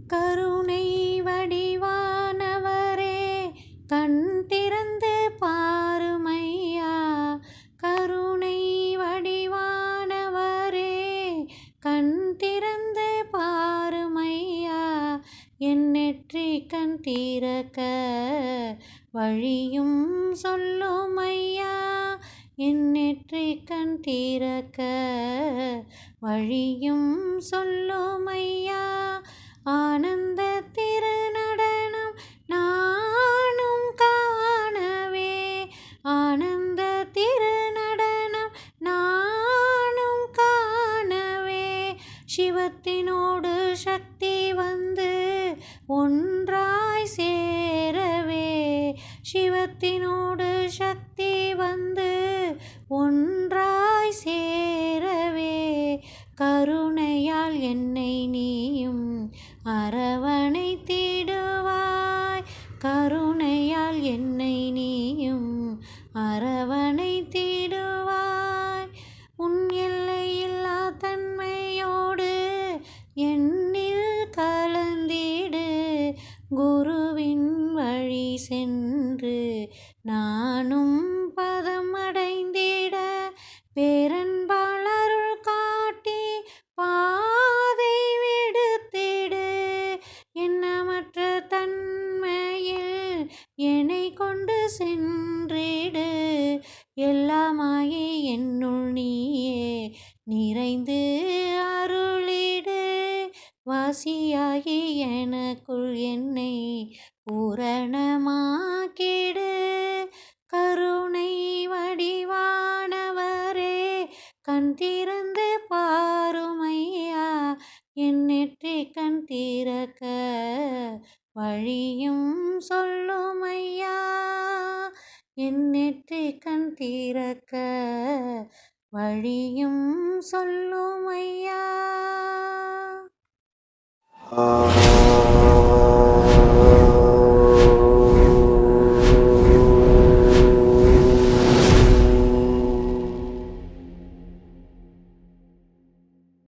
கருணை வடிவானவரே கண் திறந்து பாருமையா. கருணை வடிவானவரே கண் திறந்து பாருமையா. என் நெற்றிக் கண் திறக்க வழியும் சொல்லுமையா. என் நெற்றிக் கண் திறக்க வழியும் சொல்லுமையா. ஆனந்த திருநடனம் நானும் காணவே. ஆனந்த திருநடனம் நானும் காணவே. சிவத்தினோடு சக்தி வந்து ஒன்றாய் சேரவே. சிவத்தினோடு சக்தி வந்து ஒன்றாய் சேரவே. கருணையால் என்னை நீயும் அரவணைத்திடுவாய். கருணையால் என்னை நீயும் அரவணைத்திடுவாய். உன் எல்லையில்லா தன்மையோடு என்னில் கலந்திடு. குருவின் வழி சென்று நானும் பதம் அடைந்திட. பேரன்பால் அருள் காட்டி பாதை விடுத்திடு. எண்ணமற்ற தன்மையில் என்னை கொண்டு சென்றிடு. எல்லாமாகி என்னுள் நீயே நிறைந்து அருளிடு. வாசியாகி எனக்குள் என்னை பூரணமாக்கிடு. கருணை வடிவானவரே கண் திறந்து பாருமையா. என் நெற்றிக் கண் திறக்க வழியும் சொல்லுமையா. என் நெற்றிக் கண் திறக்க வழியும் சொல்லுமையா.